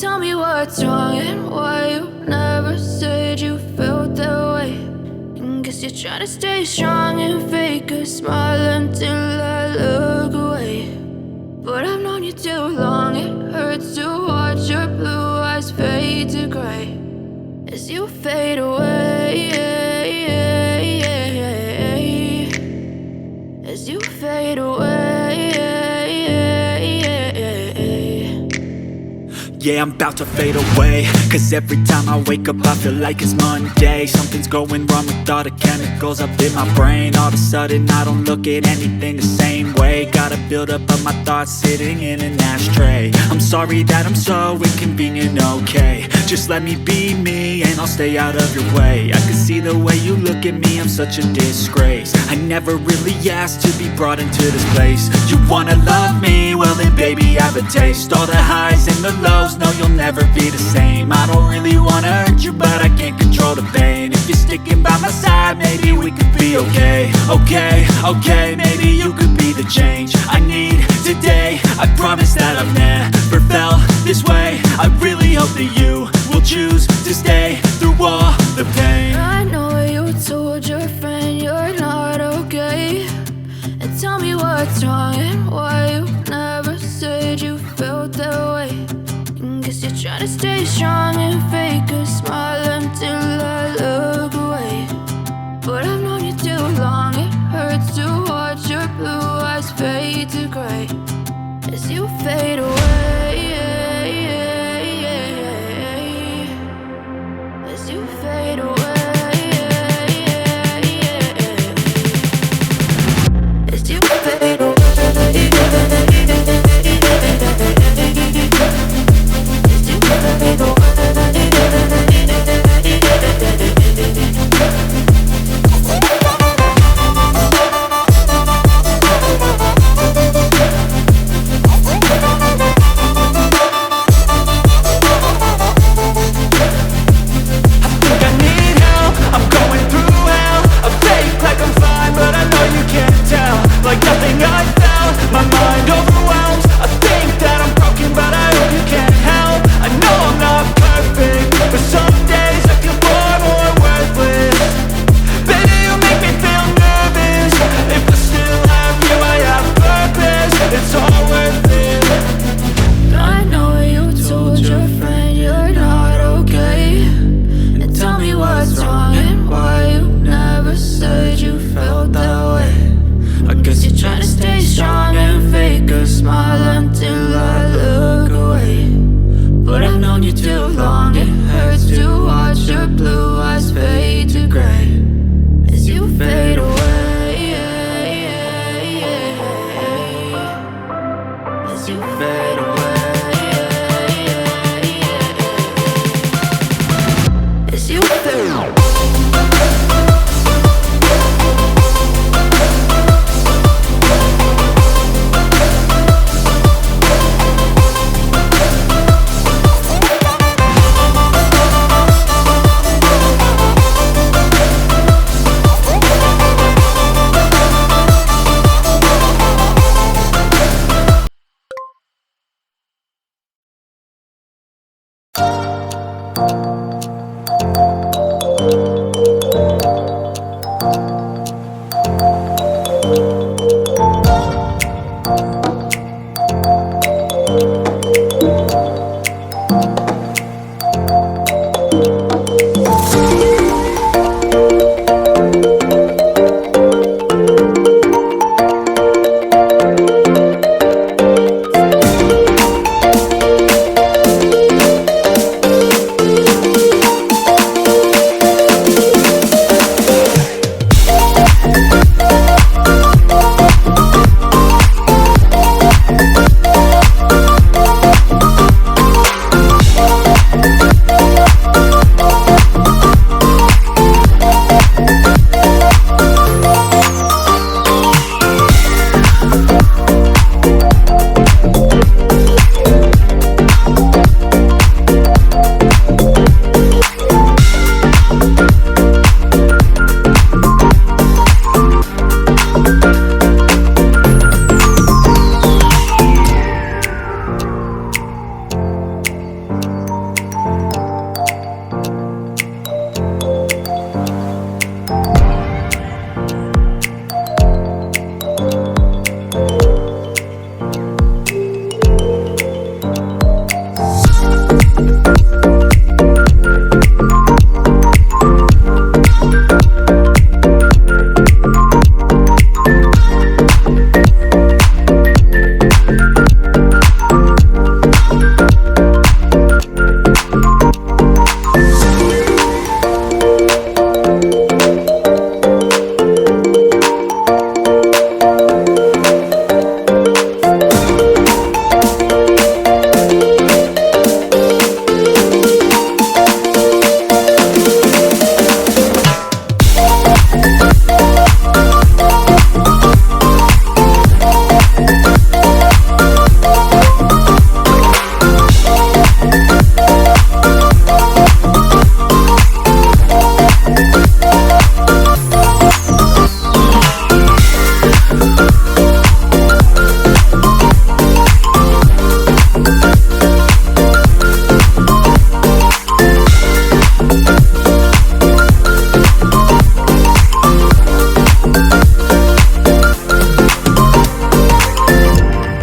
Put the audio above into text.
Tell me what's wrong and why you never said you felt that way. And guess you're trying to stay strong and fake a smile until I look away. But I've known you too long, it hurts to watch your blue eyes fade to gray as you fade away, as you fade away. Yeah, I'm about to fade away, cause every time I wake up I feel like it's Monday. Something's going wrong with all the chemicals up in my brain. All of a sudden I don't look at anything the same way. Gotta build up of my thoughts sitting in an ashtray. I'm sorry that I'm so inconvenient, okay. Just let me be me and I'll stay out of your way. I can see the way you look at me, I'm such a disgrace. I never really asked to be brought into this place. You wanna love me? Well then baby I have a taste. All the highs and the lows, no you'll never be the same. I don't really wanna hurt you but I can't control the pain. If you're sticking by my side maybe we could be okay. Okay, maybe you could be the change I need today. I promise that I've never felt this way. I really hope that you will choose to stay through all the pain. I know you told your friend you're not okay, and tell me what's wrong and why you never said you felt that way. And guess you're trying to stay strong and fake a smile until I look away. But I've known you too long, it hurts to watch your blue eyes fade to gray as you fade away, as you fade away, as you fade away. just to watch your blue eyes fade to gray as you fade away, as you fade away, as you fade away.